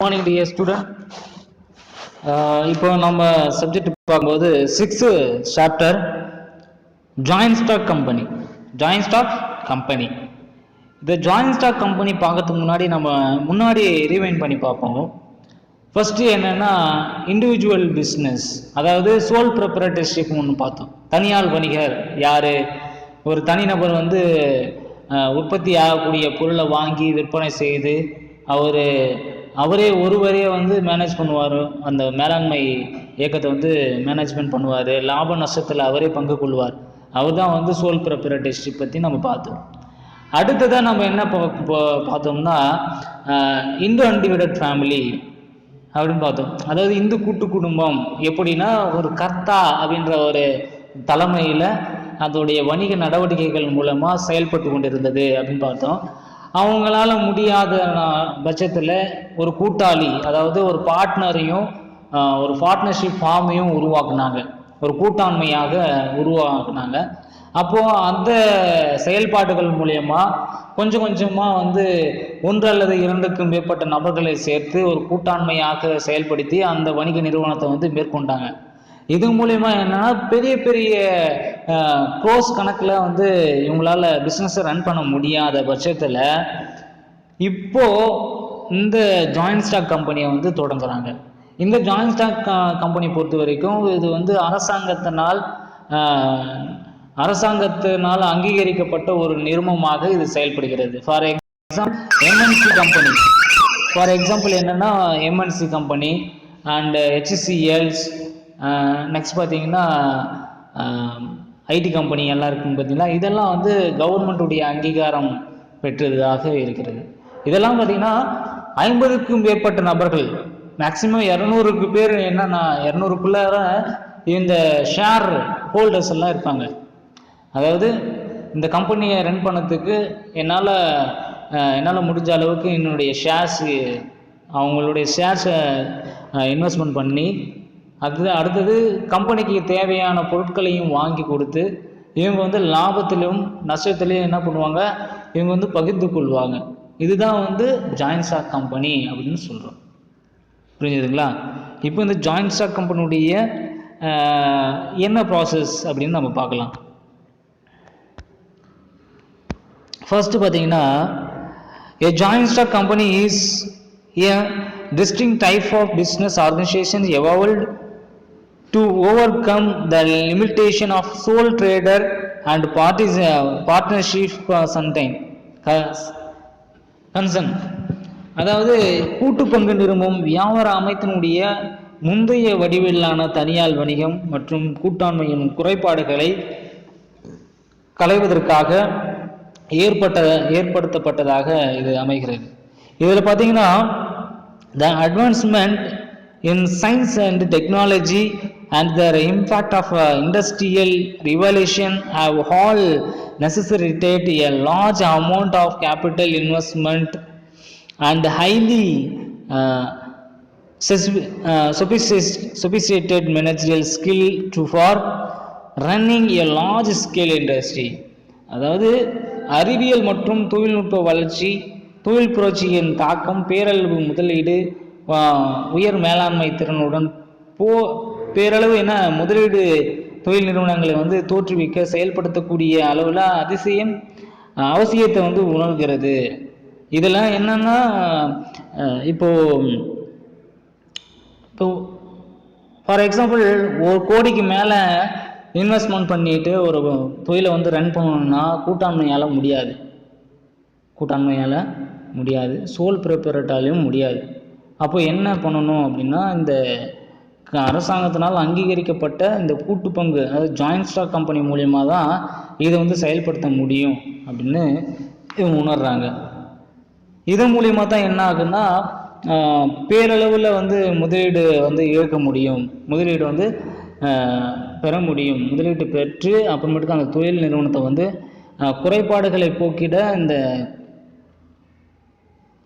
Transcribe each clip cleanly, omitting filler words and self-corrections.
Morning dear student. இப்போ நம்ம subject பார்க்கும்போது 6th chapter joint stock company. Joint stock company இந்த ஜாயின்ட் ஸ்டாக் கம்பெனி பார்க்கறதுக்கு முன்னாடி ரீவைண்ட் பண்ணி பார்ப்போம். ஃபர்ஸ்ட் என்னன்னா இண்டிவிஜுவல் பிஸ்னஸ், அதாவது சோல் ப்ரொப்ரைட்டர்ஷிப் ஒன்று பார்த்தோம். தனியார் வணிகர் யாரு? ஒரு தனிநபர் உற்பத்தி ஆகக்கூடிய பொருளை வாங்கி விற்பனை செய்து அவரே ஒருவரே மேனேஜ் பண்ணுவார். அந்த மேலாண்மை இயக்கத்தை மேனேஜ்மெண்ட் பண்ணுவார். லாப நஷ்டத்தில் அவரே பங்கு கொள்வார். அவர் தான் சோல் ப்ரொப்ரைட்டர்ஷிப் பற்றி நம்ம பார்த்தோம். அடுத்ததான் நம்ம என்ன பார்த்தோம்னா இந்து அன்டிவைடட் ஃபேமிலி அப்படின்னு பார்த்தோம். அதாவது இந்து கூட்டு குடும்பம் எப்படின்னா ஒரு கர்த்தா அப்படின்ற ஒரு தலைமையில் அதோடைய வணிக நடவடிக்கைகள் மூலமாக செயல்பட்டு கொண்டிருந்தது அப்படின்னு பார்த்தோம். அவங்களால முடியாத பட்சத்தில் ஒரு கூட்டாளி, அதாவது ஒரு பார்ட்னரையும் ஒரு பார்ட்னர்ஷிப் ஃபார்மையும் உருவாக்குனாங்க, ஒரு கூட்டாண்மையாக உருவாக்குனாங்க. அப்போது அந்த செயல்பாடுகள் மூலயமா கொஞ்சம் கொஞ்சமாக ஒன்று அல்லது இரண்டுக்கும் மேற்பட்ட நபர்களை சேர்த்து ஒரு கூட்டாண்மையாக செயல்படுத்தி அந்த வணிக நிறுவனத்தை மேற்கொண்டாங்க. இது மூலயமா என்னன்னா பெரிய பெரிய க்ரோஸ் கணக்கில் இவங்களால பிஸ்னஸை ரன் பண்ண முடியாத பட்சத்தில் இப்போ இந்த ஜாயின்ட் ஸ்டாக் கம்பெனியை தொடங்குறாங்க. இந்த ஜாயின்ட் ஸ்டாக் கம்பெனி பொறுத்த வரைக்கும் இது அரசாங்கத்தினால் அங்கீகரிக்கப்பட்ட ஒரு நிறுவனமாக இது செயல்படுகிறது. ஃபார் எக்ஸாம்பிள் என்னன்னா MNC company and HCLs, next பார்த்தீங்கன்னா ஐடி கம்பெனி எல்லாம் இருக்குன்னு பார்த்தீங்கன்னா இதெல்லாம் கவர்மெண்ட்டுடைய அங்கீகாரம் பெற்றதாக இருக்கிறது. இதெல்லாம் பார்த்தீங்கன்னா 50க்கும் மேற்பட்ட நபர்கள், மேக்சிமம் 200க்கு பேர், என்னன்னா 200க்குள்ளார இந்த ஷேர் ஹோல்டர்ஸ் எல்லாம் இருப்பாங்க. அதாவது இந்த கம்பெனியை ரன் பண்ணதுக்கு என்னால் முடிஞ்ச அளவுக்கு என்னுடைய அவங்களுடைய ஷேர்ஸை இன்வெஸ்ட்மெண்ட் பண்ணி அடுத்தது கம்பெனிக்கு தேவையான பொருட்களையும் வாங்கி கொடுத்து இவங்க லாபத்திலும் நஷ்டத்திலையும் என்ன பண்ணுவாங்க, இவங்க பகிர்ந்து கொள்வாங்க. இதுதான் ஜாயின்ட் ஸ்டாக் கம்பெனி அப்படின்னு சொல்கிறோம். புரிஞ்சுதுங்களா? இப்போ இந்த ஜாயின்ட் ஸ்டாக் கம்பெனியுடைய என்ன ப்ராசஸ் அப்படின்னு நம்ம பார்க்கலாம். ஃபர்ஸ்ட் பார்த்தீங்கன்னா a joint stock company is a distinct type of business organization evolved to overcome the limitation of sole trader and partnership concern. அதாவது கூட்டு பங்கு நிறுவனம் வியாபார அமைப்பினுடைய முந்தைய வடிவிலான தனியார் வணிகம் மற்றும் கூட்டாண்மையின் குறைபாடுகளை களைவதற்காக ஏற்படுத்தப்பட்டதாக இது அமைகிறது. இதில் பார்த்தீங்கன்னா the advancement in science and technology and the impact of industrial revolution have all necessitated a large amount of capital investment and highly sophisticated managerial skill for running a large scale industry. அதாவது அறிவியல் மற்றும் தொழில்நுட்ப வளர்ச்சி, தொழில் புரட்சியின் தாக்கம், பேரளவு முதலீடு, உயர் மேலாண்மை திறனுடன் பேரளவு முதலீடு தொழில் நிறுவனங்களை தோற்றுவிக்க செயல்படுத்தக்கூடிய அளவில் அவசியத்தை உணர்கிறது. இதெல்லாம் என்னன்னா இப்போ ஃபார் எக்ஸாம்பிள் 1 கோடிக்கு மேலே இன்வெஸ்ட்மெண்ட் பண்ணிட்டு ஒரு தொழிலை ரன் பண்ணணும்னா கூட்டாண்மையால் முடியாது, சோல் ப்ரொப்ரைட்டராலையும் முடியாது. அப்போ என்ன பண்ணணும் அப்படின்னா இந்த அரசாங்கத்தினால் அங்கீகரிக்கப்பட்ட இந்த கூட்டு பங்கு, அதாவது ஜாயின்ட் ஸ்டாக் கம்பெனி மூலியமாக தான் இதை செயல்படுத்த முடியும் அப்படின்னு இவங்க உணர்றாங்க. இதன் மூலியமாக தான் என்ன ஆகுன்னா பேரளவில் முதலீடு இழக்க முடியும், முதலீடு பெற முடியும். முதலீட்டு பெற்று அப்புறமேட்டுக்கு அந்த தொழில் நிறுவனத்தை குறைபாடுகளை போக்கிட இந்த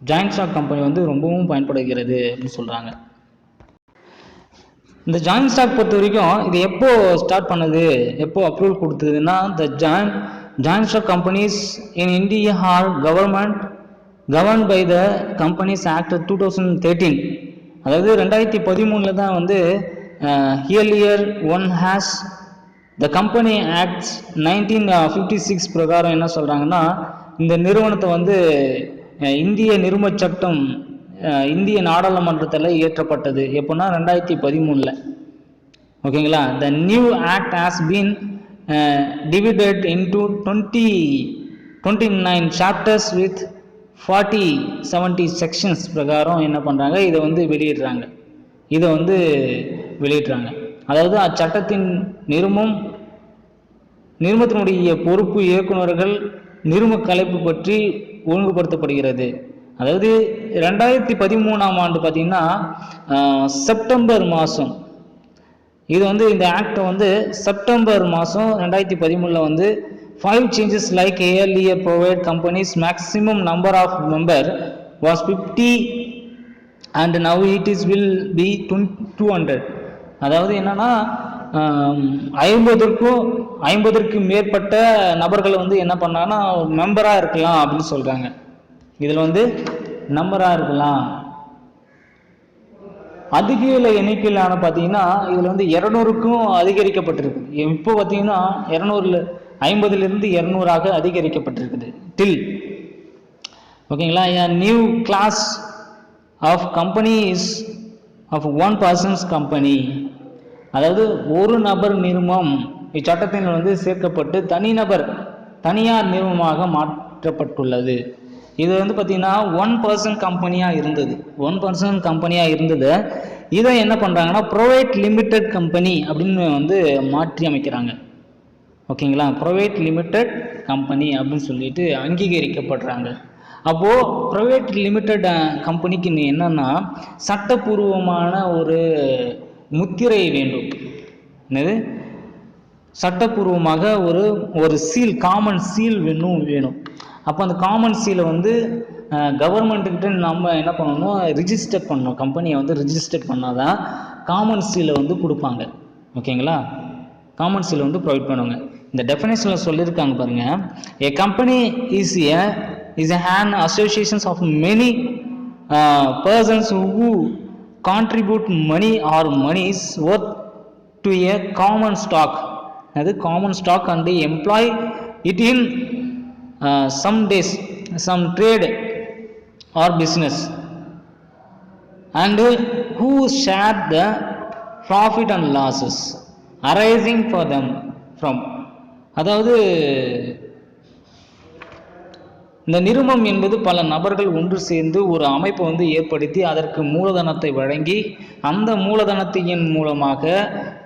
ஜாயின்ட் ஸ்டாக் கம்பெனி ரொம்பவும் பயன்படுகிறது அப்படின்னு சொல்கிறாங்க. இந்த ஜாயின்ட் ஸ்டாக் பொறுத்த வரைக்கும் இது எப்போ ஸ்டார்ட் பண்ணது, எப்போ அப்ரூவல் கொடுத்ததுன்னா the joint stock companies in India are government govern by the companies act 2013. அதாவது 2013 தான் வந்து earlier one has the company acts 1956 பிரகாரம் என்ன சொல்கிறாங்கன்னா, இந்த நிறுவனத்தை வந்து இந்திய நிறுவன சட்டம் இந்திய நாடாளுமன்றத்தில் இயற்றப்பட்டது. எப்போன்னா 2013. ஓகேங்களா. The new act has been divided into 29 chapters with 40-70 sections பிரகாரம் என்ன பண்ணுறாங்க, இதை வந்து வெளியிடுறாங்க. அதாவது அச்சட்டத்தின் நிறுவனத்தினுடைய பொறுப்பு இயக்குநர்கள் நிறுவன கலைப்பு பற்றி ஒழுங்குபடுத்தப்படுகிறது. அதாவது 2013 ஆண்டு பார்த்தீங்கன்னா செப்டம்பர் மாதம் இது வந்து இந்த ஆக்டை வந்து செப்டம்பர் மாதம் 2013 வந்து 5 changes like earlier provide companies maximum number of member was 50 and now it is will be 200. அதாவது என்னன்னா 50க்கும் மேற்பட்ட நபர்கள் வந்து என்ன பண்ணாங்கன்னா மெம்பராக இருக்கலாம் அப்படின்னு சொல்கிறாங்க. இதில் வந்து நம்பராக இருக்கலாம். அதிக எண்ணிக்கையிலான பார்த்தீங்கன்னா இதில் வந்து 200க்கும் அதிகரிக்கப்பட்டிருக்கு. இப்போ பார்த்தீங்கன்னா 50லிருந்து 200ஆக அதிகரிக்கப்பட்டிருக்குது டில். ஓகேங்களா. New class of companies of one persons company, அதாவது ஒரு நபர் நிறுவனம் இச்சட்டத்தில் வந்து சேர்க்கப்பட்டு தனியார் நிறுவனமாக மாற்றப்பட்டுள்ளது. இது வந்து பார்த்தீங்கன்னா 1 person கம்பெனியாக இருந்தது. இதை என்ன பண்ணுறாங்கன்னா ப்ரைவேட் லிமிடெட் கம்பெனி அப்படின்னு வந்து மாற்றி அமைக்கிறாங்க. ஓகேங்களா. ப்ரைவேட் லிமிடெட் கம்பெனி அப்படின்னு சொல்லிட்டு அங்கீகரிக்கப்படுறாங்க. அப்போது ப்ரைவேட் லிமிடெட் கம்பெனிக்கு என்னன்னா சட்டப்பூர்வமான ஒரு முத்திரை வேண்டும். என்னது? சட்டப்பூர்வமாக ஒரு சீல், காமன் சீல் வேணும். அப்போ அந்த காமன் சீலை வந்து கவர்மெண்ட்டுக்கிட்ட நம்ம என்ன பண்ணணும், ரிஜிஸ்டர் பண்ணணும். கம்பெனியை வந்து ரிஜிஸ்டர் பண்ணால் தான் காமன் சீலை வந்து கொடுப்பாங்க. ஓகேங்களா. காமன் சீலை வந்து ப்ரொவைட் பண்ணுவாங்க. இந்த டெஃபினேஷனில் சொல்லியிருக்காங்க பாருங்கள். A company is an association of many persons who contribute money or monies worth to a common stock. அது common stock and employ it in some days, some trade or business, and who share the profit and losses arising for them from. அதாவது இந்த நிறுவனம் என்பது பல நபர்கள் ஒன்று சேர்ந்து ஒரு அமைப்பை வந்து ஏற்படுத்தி அதற்கு மூலதனத்தை வழங்கி அந்த மூலதனத்தின் மூலமாக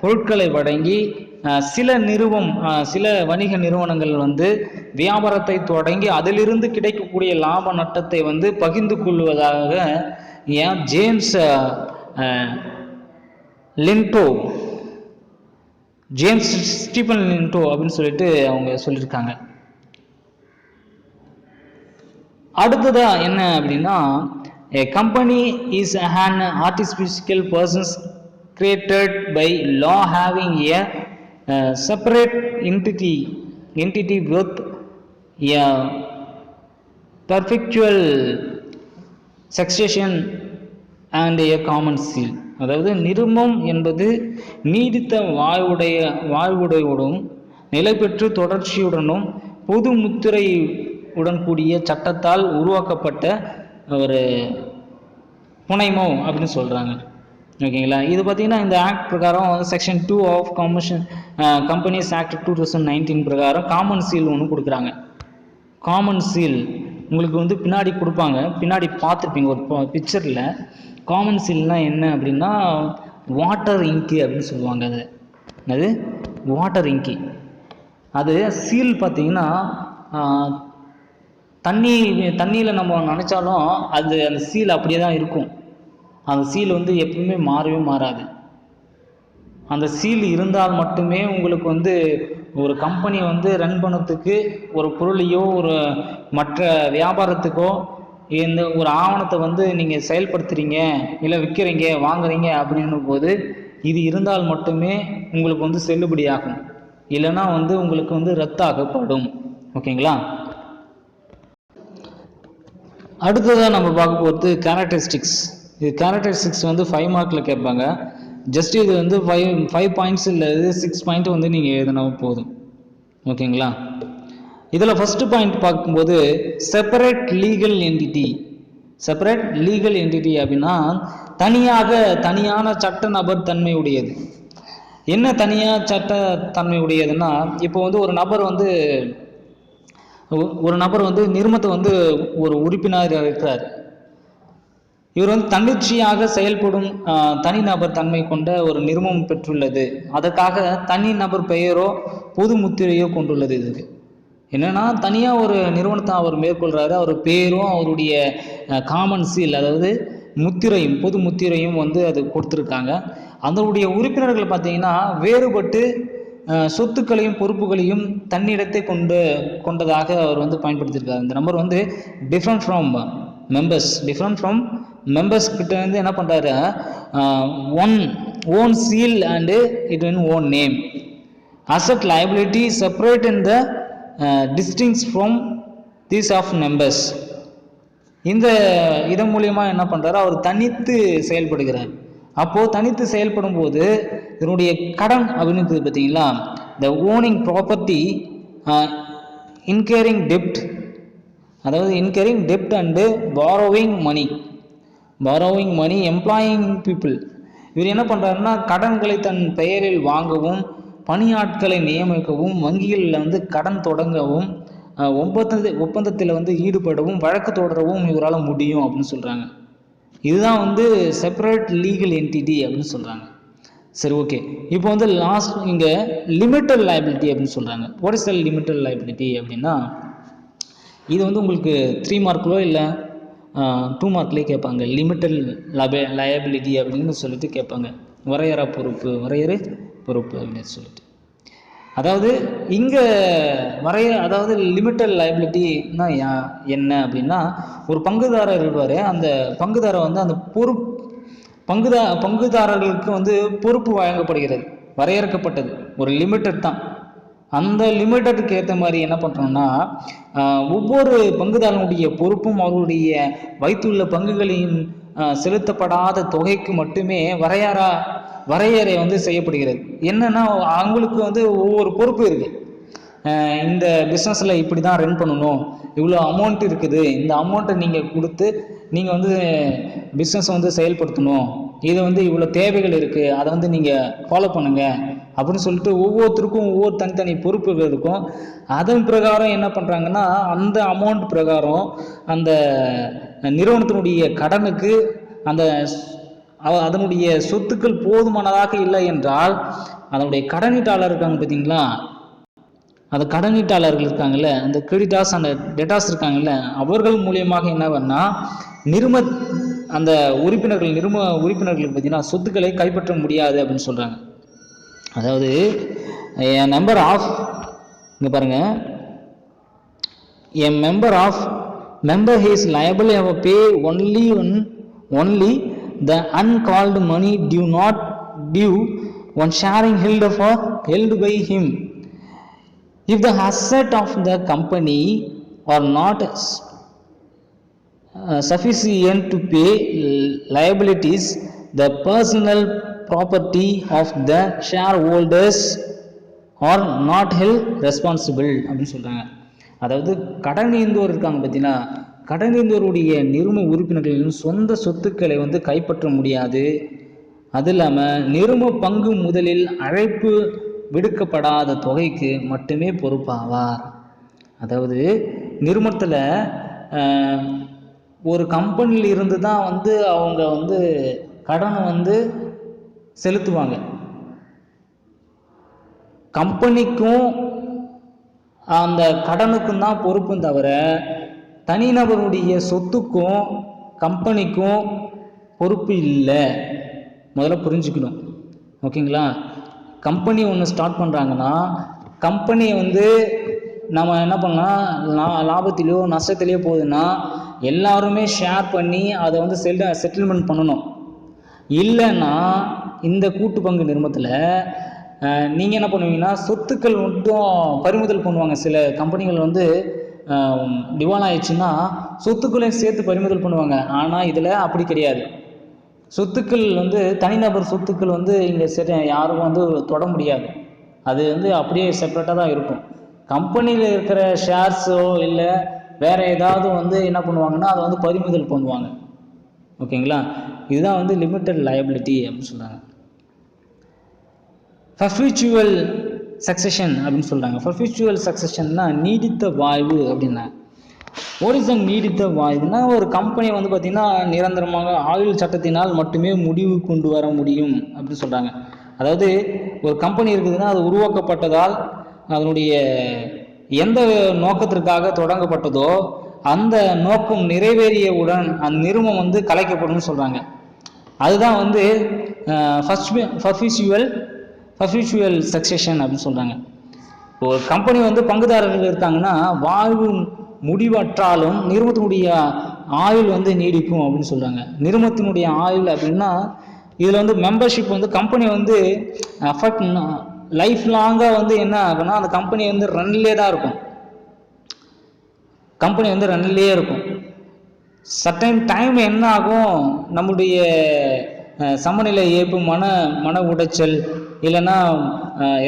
பொருட்களை வழங்கி சில வணிக நிறுவனங்கள் வந்து வியாபாரத்தை தொடங்கி அதிலிருந்து கிடைக்கக்கூடிய லாப நட்டத்தை வந்து பகிர்ந்து கொள்வதாக ஜேம்ஸ் ஸ்டீபன் லிண்டோ அப்படின்னு சொல்லிட்டு அவங்க சொல்லியிருக்காங்க. அடுத்ததா என்ன அப்படின்னா, a company is an artificial person created by law having a separate entity with a perpetual succession and a common seal. அதாவது நிறுவனம் என்பது நீடித்த வாழ்வுடையுடன் நிலை பெற்று தொடர்ச்சியுடனும் பொது முத்திரை உடன் கூடிய சட்டத்தால் உருவாக்கப்பட்ட ஒரு புனைமோ அப்படின்னு சொல்கிறாங்க. ஓகேங்களா. இது பார்த்தீங்கன்னா இந்த ஆக்ட் பிரகாரம் செக்ஷன் 2 ஆஃப் கம்பெனிஸ் ஆக்ட் 2019 பிரகாரம் காமன் சீல் ஒன்று கொடுக்குறாங்க. காமன் சீல் உங்களுக்கு வந்து பின்னாடி கொடுப்பாங்க, பின்னாடி பார்த்துருப்பீங்க ஒரு பிக்சரில். காமன் சீல்னால் என்ன அப்படின்னா வாட்டர் இங்கி அப்படின்னு சொல்லுவாங்க. அது வாட்டர் இங்கி. அது சீல் பார்த்தீங்கன்னா தண்ணியில் நம்ம நினச்சாலும் அந்த சீல் அப்படியே தான் இருக்கும். அந்த சீல் வந்து எப்பவுமே மாறவே மாறாது. அந்த சீல் இருந்தால் மட்டுமே உங்களுக்கு வந்து ஒரு கம்பெனி வந்து ரன் பண்ணத்துக்கு ஒரு பொருளையோ ஒரு மற்ற வியாபாரத்துக்கோ இந்த ஒரு ஆவணத்தை வந்து நீங்கள் செயல்படுத்துகிறீங்க இல்லை விற்கிறீங்க வாங்குறீங்க அப்படின்னும் போது இது இருந்தால் மட்டுமே உங்களுக்கு வந்து செல்லுபடியாகும். இல்லைன்னா வந்து உங்களுக்கு வந்து ரத்தாகப்படும். ஓகேங்களா. அடுத்ததாக நம்ம பார்க்க போகிறது கேரக்டரிஸ்டிக்ஸ். இது கேரக்டரிஸ்டிக்ஸ் வந்து 5 மார்க்கில் கேட்பாங்க. ஜஸ்ட் இது வந்து 5 பாயிண்ட்ஸ் இல்லை, இது 6 பாயிண்ட் வந்து நீங்கள் எழுதினா போதும். ஓகேங்களா? இதில் ஃபஸ்ட்டு பாயிண்ட் பார்க்கும்போது separate legal entity. Separate legal entity அப்படின்னா தனியான சட்ட நபர் தன்மை உடையது. என்ன தனியாக சட்ட தன்மை உடையதுன்னா, இப்போ வந்து ஒரு நபர் வந்து நிறுவனத்தை வந்து ஒரு உறுப்பினர் இருக்கிறார். இவர் வந்து தன்னிச்சையாக செயல்படும் தனிநபர் தன்மை கொண்ட ஒரு நிறுவனம் பெற்றுள்ளது. அதற்காக தனிநபர் பெயரோ பொது முத்திரையோ கொண்டுள்ளது. இதுக்கு என்னன்னா, தனியாக ஒரு நிறுவனத்தை அவர் மேற்கொள்கிறாரு. அவர் பேரும் அவருடைய காமன் சீல், அதாவது முத்திரையும் பொது முத்திரையும் வந்து அது கொடுத்துருக்காங்க. அதனுடைய உறுப்பினர்கள் பார்த்தீங்கன்னா வேறுபட்டு சொத்துக்களையும் பொறுப்புகளையும் தன்னிடத்தை கொண்டதாக அவர் வந்து பயன்படுத்தியிருக்காரு. இந்த நம்பர் வந்து டிஃப்ரெண்ட் ஃப்ரம் மெம்பர்ஸ் கிட்ட வந்து என்ன பண்ணுறாரு, own seal and it in own name. Asset liability separate in the distinct from these of members. இந்த இதன் மூலியமா என்ன பண்ணுறாரு, அவர் தனித்து செயல்படுகிறார். அப்போது தனித்து செயல்படும் போது இதனுடைய கடன் அப்படின்னு பார்த்தீங்களா, த ஓனிங் ப்ராப்பர்ட்டி, இன்கேரிங் டெப்ட், அதாவது இன்கேரிங் டெப்ட் and borrowing money employing people. இவர் என்ன பண்ணுறாருன்னா, கடன்களை தன் பெயரில் வாங்கவும், பணியாட்களை நியமிக்கவும், வங்கிகளில் வந்து கடன் தொடங்கவும், ஒப்பந்தத்தில் வந்து ஈடுபடவும், வழக்கு தொடரவும் இவரால் முடியும் அப்படின்னு சொல்கிறாங்க. இதுதான் வந்து செப்பரேட் லீகல் என்டிட்டி அப்படின்னு சொல்கிறாங்க. சரி, ஓகே. இப்போ வந்து லாஸ்ட் இங்கே லிமிட்டட் லைபிலிட்டி அப்படின்னு சொல்கிறாங்க. What is the limited liability அப்படின்னா, இது வந்து உங்களுக்கு 3 மார்க்லோ இல்லை 2 மார்க்லேயே கேட்பாங்க. லிமிட்டட் லயபிலிட்டி அப்படின்னு சொல்லிட்டு கேட்பாங்க. வரையறை பொறுப்பு அப்படின்னு சொல்லிட்டு. அதாவது இங்கே அதாவது லிமிட்டட் லைபிலிட்டின்னா என்ன அப்படின்னா, ஒரு பங்குதாரர் இருப்பார். அந்த பங்குதாரர் வந்து அந்த பங்குதாரர்களுக்கு வந்து பொறுப்பு வழங்கப்படுகிறது, வரையறுக்கப்பட்டது, ஒரு லிமிட்டட் தான். அந்த லிமிட்டடுக்கு ஏற்ற மாதிரி என்ன பண்ணுறோம்னா, ஒவ்வொரு பங்குதாரனுடைய பொறுப்பும் அவருடைய வைத்துள்ள பங்குகளின் செலுத்தப்படாத தொகைக்கு மட்டுமே வரையறை வந்து செய்யப்படுகிறது. என்னன்னா, அவங்களுக்கு வந்து ஒவ்வொரு பொறுப்பு இருக்குது. இந்த பிஸ்னஸில் இப்படி தான் ரன் பண்ணணும், இவ்வளோ அமௌண்ட் இருக்குது, இந்த அமௌண்ட்டை நீங்கள் கொடுத்து நீங்கள் வந்து பிஸ்னஸை வந்து செயல்படுத்தணும், இது வந்து இவ்வளோ தேவைகள் இருக்குது, அதை வந்து நீங்கள் ஃபாலோ பண்ணுங்கள் அப்படின்னு சொல்லிட்டு ஒவ்வொருத்தருக்கும் ஒவ்வொரு தனித்தனி பொறுப்புகள் இருக்கும். அதன் பிரகாரம் என்ன பண்ணுறாங்கன்னா, அந்த அமௌண்ட் பிரகாரம் அந்த நிறுவனத்தினுடைய கடனுக்கு அதனுடைய சொத்துக்கள் போதுமானதாக இல்லை என்றால் அதனுடைய கடனீட்டாளர் இருக்காங்க பார்த்தீங்களா, அந்த கடனீட்டாளர்கள் இருக்காங்கல்ல, அந்த கிரெடிட்டார்ஸ் அந்த டெட்டார்ஸ் இருக்காங்கல்ல, அவர்கள் மூலியமாக என்ன பண்ணால் அந்த உறுப்பினர்களுக்கு பார்த்தீங்கன்னா சொத்துக்களை கைப்பற்ற முடியாது அப்படின்னு சொல்கிறாங்க. அதாவது இங்கே பாருங்க, a member is liable to pay only the uncalled money due on sharing held by him. If the asset of the company are not sufficient to pay liabilities, the personal property of the shareholders are not held responsible அப்படின்னு சொல்கிறாங்க. அதாவது கடனீந்தோர் இருக்காங்க பார்த்தீங்கன்னா, கடனீந்தோருடைய நிறுவன உறுப்பினர்களின் சொந்த சொத்துக்களை வந்து கைப்பற்ற முடியாது. அது இல்லாமல் நிறுவன பங்கு முதலில் அழைப்பு விடுக்கப்படாத தொகைக்கு மட்டுமே பொறுப்பாவார். அதாவது நிறுவனத்தில் ஒரு கம்பெனியில் இருந்து தான் வந்து அவங்க வந்து கடனை வந்து செலுத்துவாங்க. கம்பெனிக்கும் அந்த கடனுக்கும் தான் பொறுப்பும் தவிர தனிநபருடைய சொத்துக்கும் கம்பெனிக்கும் பொறுப்பு இல்லை. முதல்ல புரிஞ்சுக்கணும். ஓகேங்களா? கம்பெனி ஒன்று ஸ்டார்ட் பண்ணுறாங்கன்னா, கம்பெனியை வந்து நம்ம என்ன பண்ணலாம், லாபத்திலையோ நஷ்டத்திலையோ போகுதுன்னா எல்லாருமே ஷேர் பண்ணி அதை வந்து செட்டில்மெண்ட் பண்ணணும். இல்லைன்னா இந்த கூட்டு பங்கு நிறுவனத்தில் நீங்கள் என்ன பண்ணுவீங்கன்னா, சொத்துக்கள் மட்டும் பறிமுதல் பண்ணுவாங்க. சில கம்பெனிகள் வந்து திவால் ஆயிடுச்சுன்னா சொத்துக்களையும் சேர்த்து பறிமுதல் பண்ணுவாங்க. ஆனால் இதில் அப்படி கிடையாது. சொத்துக்கள் வந்து தனிநபர் சொத்துக்கள் வந்து இங்கே யாரும் வந்து தொட முடியாது. அது வந்து அப்படியே செப்பரேட்டாக தான் இருக்கும். கம்பெனியில் இருக்கிற ஷேர்ஸோ இல்லை வேறு ஏதாவது வந்து என்ன பண்ணுவாங்கன்னா அதை வந்து பறிமுதல் பண்ணுவாங்க. ஓகேங்களா? இதுதான் வந்து லிமிட்டட் லயபிலிட்டி அப்படின்னு சொல்கிறாங்க. பர்பீச்சுவல் சக்சஷன் அப்படின்னு சொல்கிறாங்க. பர்பீச்சுவல் சக்சஷன்னா நீடித்த வாழ்வு அப்படின்னா. வாட் இஸ் த நீடித்த வாழ்வுனா, ஒரு கம்பெனி வந்து பார்த்திங்கன்னா நிரந்தரமாக ஆயுள் சட்டத்தினால் மட்டுமே முடிவு கொண்டு வர முடியும் அப்படின்னு சொல்கிறாங்க. அதாவது ஒரு கம்பெனி இருக்குதுன்னா அது உருவாக்கப்பட்டதால் அதனுடைய எந்த நோக்கத்திற்காக தொடங்கப்பட்டதோ அந்த நோக்கம் நிறைவேறியவுடன் அந்த நிறுவனம் வந்து கலைக்கப்படும் சொல்கிறாங்க. அதுதான் வந்து பர்பீச்சுவல் சக்சஷன் அப்படின்னு சொல்கிறாங்க. ஒரு கம்பெனி வந்து பங்குதாரர்கள் இருக்காங்கன்னா வாழ்வு முடிவற்றாலும் நிறுவனத்தினுடைய ஆயுள் வந்து நீடிக்கும் அப்படின்னு சொல்கிறாங்க. நிறுவனத்தினுடைய ஆயுள் அப்படின்னா இதில் வந்து மெம்பர்ஷிப் வந்து கம்பெனி வந்து அஃபெக்ட் லைஃப் லாங்காக வந்து என்ன ஆகும்னா அந்த கம்பெனி வந்து ரன்னிலே தான் இருக்கும். கம்பெனி வந்து ரன்னிலே இருக்கும். சர்டைன் டைம் என்ன ஆகும், நம்முடைய சமநிலை ஏற்பு மன உடைச்சல் இல்லைன்னா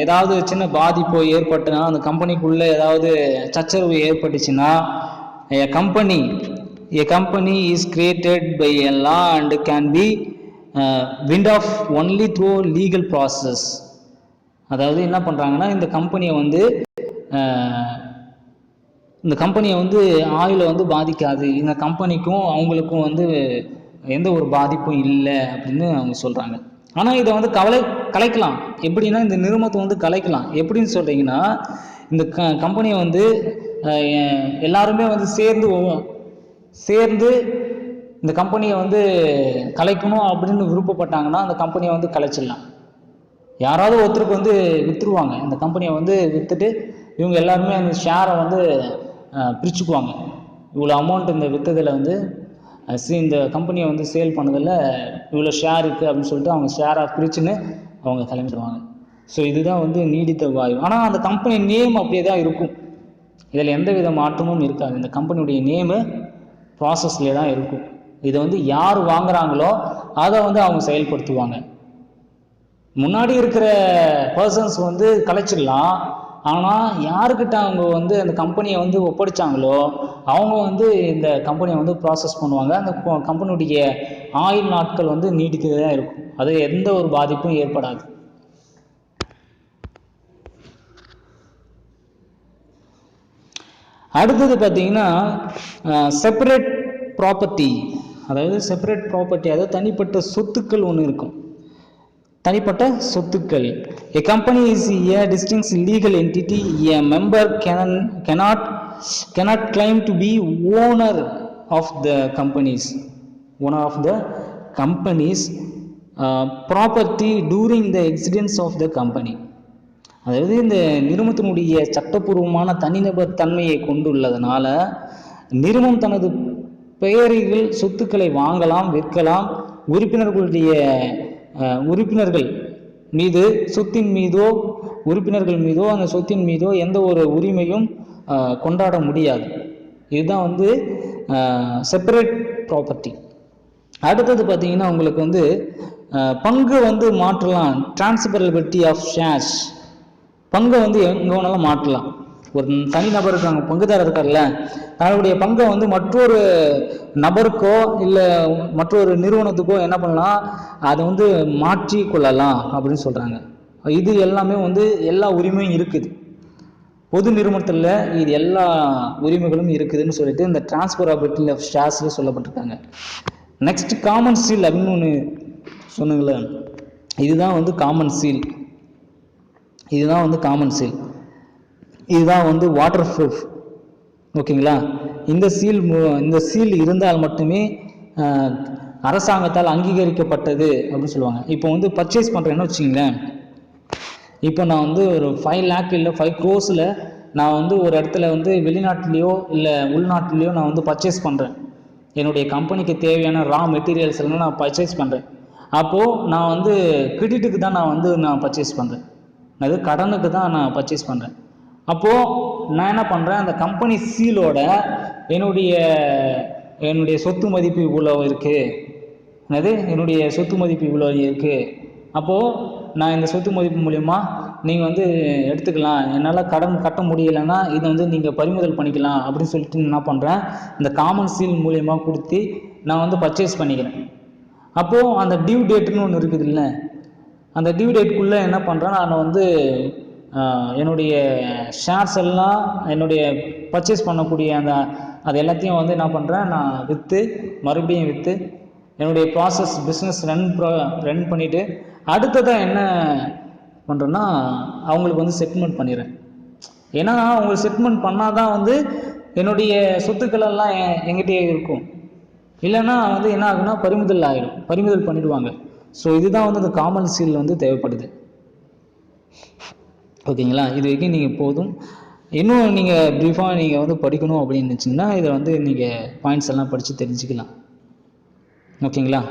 ஏதாவது சின்ன பாதிப்போ ஏற்பட்டுனா அந்த கம்பெனிக்குள்ளே ஏதாவது சச்சரவு ஏற்பட்டுச்சுன்னா a company is created by a law and can be wind off only through legal process. அதாவது என்ன பண்ணுறாங்கன்னா இந்த கம்பெனியை வந்து ஆயுளை வந்து பாதிக்காது, இந்த கம்பெனிக்கும் அவங்களுக்கும் வந்து எந்த ஒரு பாதிப்பும் இல்லை அப்படின்னு அவங்க சொல்கிறாங்க. ஆனால் இதை வந்து கலைக்கலாம். எப்படின்னா இந்த நிறுவனத்தை வந்து கலைக்கலாம். எப்படின்னு சொல்கிறீங்கன்னா இந்த கம்பெனியை வந்து எல்லாருமே வந்து சேர்ந்து இந்த கம்பெனியை வந்து கலைக்கணும் அப்படின்னு விருப்பப்பட்டாங்கன்னா அந்த கம்பெனியை வந்து கலைச்சிடலாம். யாராவது ஒருத்தருக்கு வந்து விற்றுருவாங்க. இந்த கம்பெனியை வந்து விற்றுட்டு இவங்க எல்லாருமே அந்த ஷேரை வந்து பிரிச்சுக்குவாங்க. இவ்வளோ அமௌண்ட் இந்த விற்றதில் வந்து இந்த கம்பெனியை வந்து சேல் பண்ணதில் இவ்வளோ ஷேர் இருக்குது அப்படின்னு சொல்லிட்டு அவங்க ஷேராக பிரிச்சுன்னு அவங்க கிளம்பிடுவாங்க. ஸோ இதுதான் வந்து நீடித்த வாய்வு. ஆனால் அந்த கம்பெனி நேம் அப்படியே தான் இருக்கும். இதில் எந்த வித மாற்றமும் இருக்காது. இந்த கம்பெனியுடைய நேமு ப்ராசஸ்லேயே தான் இருக்கும். இதை வந்து யார் வாங்குறாங்களோ அதை வந்து அவங்க செயல்படுத்துவாங்க. முன்னாடி இருக்கிற பர்சன்ஸ் வந்து கலைச்சிடலாம். ஆனால் யாருக்கிட்ட அவங்க வந்து அந்த கம்பெனியை வந்து ஒப்படைச்சாங்களோ அவங்க வந்து இந்த கம்பெனியை வந்து ப்ராசஸ் பண்ணுவாங்க. அந்த கம்பெனியுடைய ஆயுள் நாட்கள் வந்து நீடித்து தான் இருக்கும். அது எந்த ஒரு பாதிப்பும் ஏற்படாது. அடுத்தது பார்த்தீங்கன்னா செப்பரேட் ப்ராப்பர்ட்டி. அதாவது செப்பரேட் ப்ராப்பர்ட்டி, அதாவது தனிப்பட்ட சொத்துக்கள் ஒன்று இருக்கும். தனிப்பட்ட சொத்துக்கள். A company is a distinct legal entity. A member cannot claim to be owner of the company's property during the existence of the company. அதாவது இந்த நிறுவனத்தினுடைய சட்டப்பூர்வமான தனிநபர் தன்மையை கொண்டுள்ளதுனால நிறுவனம் தனது பெயரில் சொத்துக்களை வாங்கலாம், விற்கலாம். உறுப்பினர்கள் மீது சொத்தின் மீதோ உறுப்பினர்கள் மீதோ அந்த சொத்தின் மீதோ எந்த ஒரு உரிமையும் கொண்டாட முடியாது. இதுதான் வந்து செப்பரேட் ப்ராப்பர்ட்டி. அடுத்தது பார்த்தீங்கன்னா உங்களுக்கு வந்து பங்கு வந்து மாற்றலாம். டிரான்ஸ்ஃபரபிலிட்டி ஆஃப் ஷேர்ஸ். பங்கை வந்து எங்கே வேணாலும் மாற்றலாம். ஒரு தனிநபர் இருக்காங்க, பங்குதாரர் இருக்கார்ல, தன்னுடைய பங்கை வந்து மற்றொரு நபருக்கோ இல்லை மற்றொரு நிறுவனத்துக்கோ என்ன பண்ணலாம், அதை வந்து மாற்றி கொள்ளலாம் அப்படின்னு சொல்கிறாங்க. இது எல்லாமே வந்து எல்லா உரிமையும் இருக்குது. பொது நிறுவனத்தில் இது எல்லா உரிமைகளும் இருக்குதுன்னு சொல்லிட்டு இந்த டிரான்ஸ்ஃபரபிலிட்டி ஆஃப் ஷேர்ஸில் சொல்லப்பட்டிருக்காங்க. நெக்ஸ்ட் காமன் சீல் அப்படின்னு ஒன்று சொன்னீங்களே, இதுதான் வந்து காமன் சீல். இதுதான் வந்து வாட்டர் ப்ரூஃப். ஓகேங்களா? இந்த சீல் இருந்தால் மட்டுமே அரசாங்கத்தால் அங்கீகரிக்கப்பட்டது அப்படின்னு சொல்லுவாங்க. இப்போ வந்து பர்ச்சேஸ் பண்ணுறேன்னு வச்சுங்களேன். இப்போ நான் வந்து ஒரு 5 lakh இல்லை 5 crores நான் வந்து ஒரு இடத்துல வந்து வெளிநாட்டிலையோ இல்லை உள்நாட்டிலையோ நான் வந்து பர்ச்சேஸ் பண்ணுறேன். என்னுடைய கம்பெனிக்கு தேவையான ரா மெட்டீரியல்ஸ் எல்லாம் நான் பர்ச்சேஸ் பண்ணுறேன். அப்போது நான் வந்து கிரெடிட்டுக்கு தான் நான் பர்ச்சேஸ் பண்ணுறேன். அது கடனுக்கு தான் நான் பர்ச்சேஸ் பண்ணுறேன். அப்போது நான் என்ன பண்ணுறேன், அந்த கம்பெனி சீலோட என்னுடைய என்னுடைய சொத்து மதிப்பு இவ்வளோ இருக்குது, என்னுடைய சொத்து மதிப்பு இவ்வளோ இருக்குது, அப்போது நான் இந்த சொத்து மதிப்பு மூலிமா நீங்கள் வந்து எடுத்துக்கலாம், என்னால் கடன் கட்ட முடியலைன்னா இதை வந்து நீங்கள் பறிமுதல் பண்ணிக்கலாம் அப்படின்னு சொல்லிட்டு என்ன பண்ணுறேன், இந்த காமன் சீல் மூலிமா கொடுத்து நான் வந்து பர்ச்சேஸ் பண்ணிக்கிறேன். அப்போது அந்த டியூ டேட்டுன்னு ஒன்று இருக்குது இல்லை, அந்த டியூ டேட்டுக்குள்ளே என்ன பண்ணுறேன், நான் வந்து என்னுடைய ஷேர்ஸ் எல்லாம் என்னுடைய பர்ச்சேஸ் பண்ணக்கூடிய அது எல்லாத்தையும் வந்து என்ன பண்ணுறேன், நான் மறுபடியும் விற்று என்னுடைய ப்ராசஸ் பிஸ்னஸ் ரன் பண்ணிவிட்டு அடுத்ததாக என்ன பண்ணுறேன்னா அவங்களுக்கு வந்து செட்டில்மெண்ட் பண்ணிடுறேன். ஏன்னா அவங்களுக்கு செட்டில்மெண்ட் பண்ணால் தான் வந்து என்னுடைய சொத்துக்கள் எல்லாம் எங்கிட்டே இருக்கும், இல்லைன்னா வந்து என்ன ஆகுனா பறிமுதல் பண்ணிடுவாங்க. ஸோ இதுதான் வந்து இந்த காமன் சீல் வந்து தேவைப்படுது. ஓகேங்களா, இது வரைக்கும் நீங்கள் போதும். இன்னும் நீங்கள் ப்ரீஃபாக நீங்கள் வந்து படிக்கணும் அப்படின்னு நினச்சிங்கன்னா இதை வந்து நீங்கள் பாயிண்ட்ஸ் எல்லாம் படித்து தெரிஞ்சுக்கலாம். ஓகேங்களா.